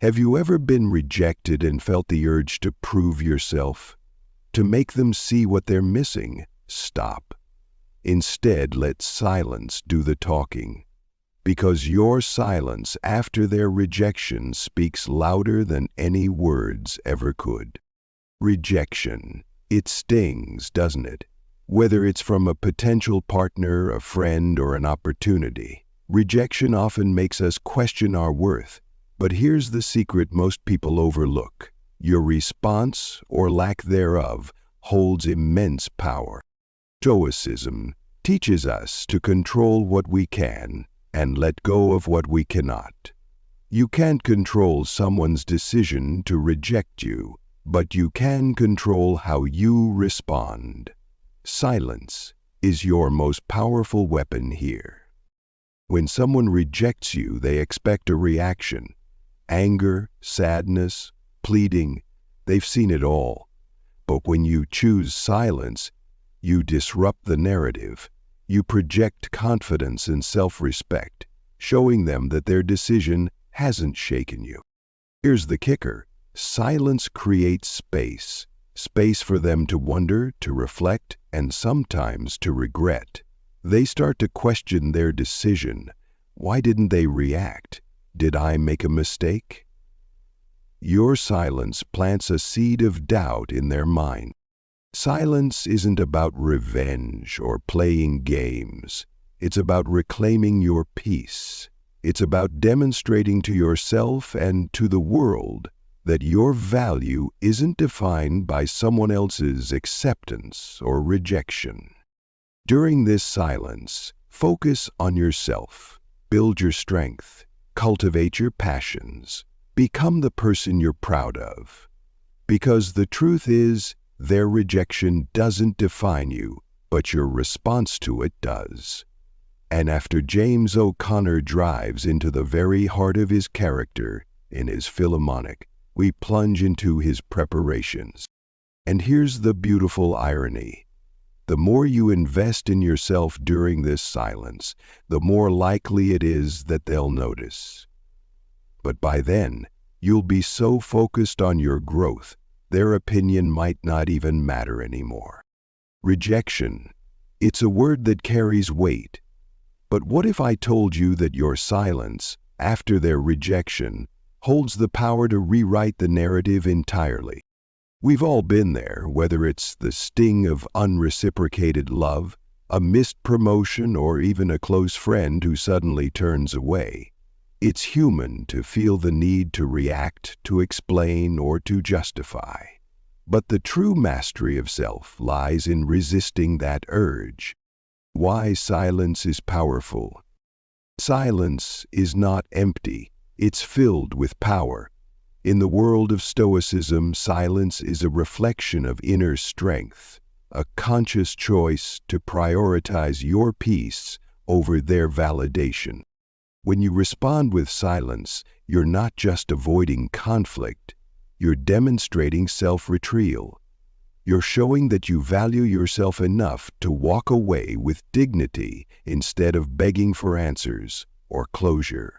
Have you ever been rejected and felt the urge to prove yourself? To make them see what they're missing? Stop. Instead, let silence do the talking. Because your silence after their rejection speaks louder than any words ever could. Rejection. It stings, doesn't it? Whether it's from a potential partner, a friend, or an opportunity. Rejection often makes us question our worth. But here's the secret most people overlook. Your response, or lack thereof, holds immense power. Stoicism teaches us to control what we can and let go of what we cannot. You can't control someone's decision to reject you, but you can control how you respond. Silence is your most powerful weapon here. When someone rejects you, they expect a reaction. Anger, sadness, pleading, they've seen it all. But when you choose silence, you disrupt the narrative. You project confidence and self-respect, showing them that their decision hasn't shaken you. Here's the kicker. Silence creates space. Space for them to wonder, to reflect, and sometimes to regret. They start to question their decision. Why didn't they react? Did I make a mistake? Your silence plants a seed of doubt in their mind. Silence isn't about revenge or playing games. It's about reclaiming your peace. It's about demonstrating to yourself and to the world that your value isn't defined by someone else's acceptance or rejection. During this silence, focus on yourself. Build your strength. Cultivate your passions. Become the person you're proud of. Because the truth is, their rejection doesn't define you, but your response to it does. And after James O'Connor drives into the very heart of his character in his Philharmonic, we plunge into his preparations. And here's the beautiful irony. The more you invest in yourself during this silence, the more likely it is that they'll notice. But by then, you'll be so focused on your growth, their opinion might not even matter anymore. Rejection. It's a word that carries weight. But what if I told you that your silence, after their rejection, holds the power to rewrite the narrative entirely? We've all been there, whether it's the sting of unreciprocated love, a missed promotion, or even a close friend who suddenly turns away. It's human to feel the need to react, to explain, or to justify. But the true mastery of self lies in resisting that urge. Why silence is powerful. Silence is not empty, it's filled with power. In the world of Stoicism, silence is a reflection of inner strength, a conscious choice to prioritize your peace over their validation. When you respond with silence, you're not just avoiding conflict, you're demonstrating self-retrieval. You're showing that you value yourself enough to walk away with dignity instead of begging for answers or closure.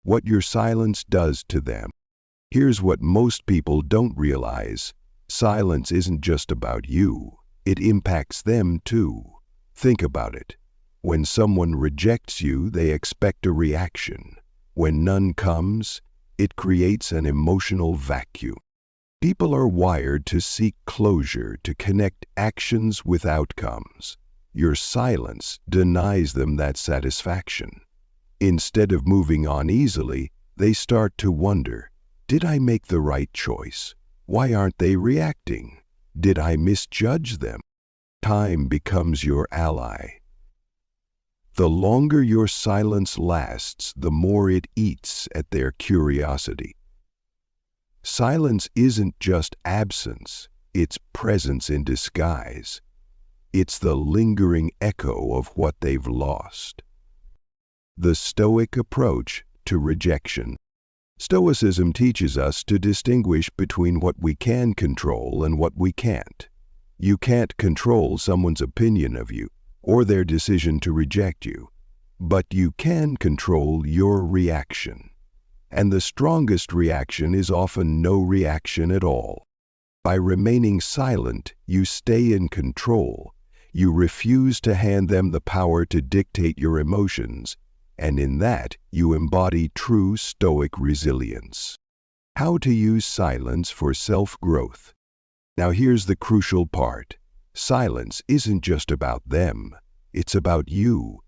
What your silence does to them. Here's what most people don't realize. Silence isn't just about you. It impacts them too. Think about it. When someone rejects you, they expect a reaction. When none comes, it creates an emotional vacuum. People are wired to seek closure, to connect actions with outcomes. Your silence denies them that satisfaction. Instead of moving on easily, they start to wonder, did I make the right choice? Why aren't they reacting? Did I misjudge them? Time becomes your ally. The longer your silence lasts, the more it eats at their curiosity. Silence isn't just absence, it's presence in disguise. It's the lingering echo of what they've lost. The Stoic approach to rejection. Stoicism teaches us to distinguish between what we can control and what we can't. You can't control someone's opinion of you or their decision to reject you, but you can control your reaction. and the strongest reaction is often no reaction at all. By remaining silent, you stay in control. You refuse to hand them the power to dictate your emotions, and in that, you embody true Stoic resilience. How to use silence for self-growth. Now here's the crucial part. Silence isn't just about them, it's about you.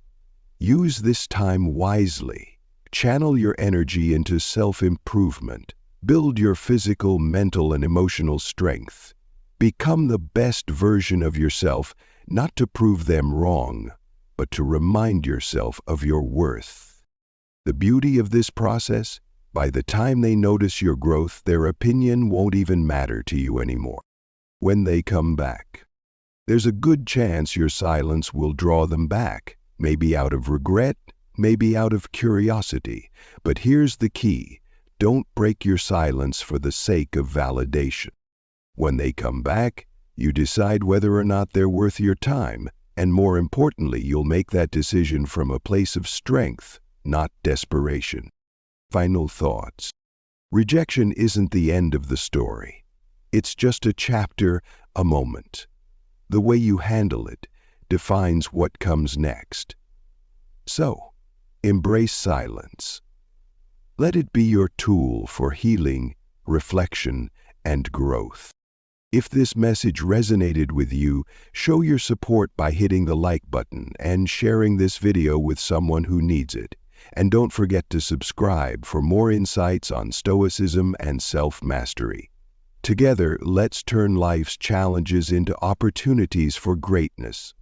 Use this time wisely. Channel your energy into self-improvement. Build your physical, mental, and emotional strength. Become the best version of yourself, not to prove them wrong, but to remind yourself of your worth. The beauty of this process? By the time they notice your growth, their opinion won't even matter to you anymore. When they come back, there's a good chance your silence will draw them back, maybe out of regret, maybe out of curiosity. But here's the key. Don't break your silence for the sake of validation. When they come back, you decide whether or not they're worth your time, and more importantly, you'll make that decision from a place of strength, not desperation. Final thoughts. Rejection isn't the end of the story. It's just a chapter, a moment. The way you handle it defines what comes next. So, embrace silence. Let it be your tool for healing, reflection, and growth. If this message resonated with you, show your support by hitting the like button and sharing this video with someone who needs it. And don't forget to subscribe for more insights on Stoicism and self-mastery. Together, let's turn life's challenges into opportunities for greatness.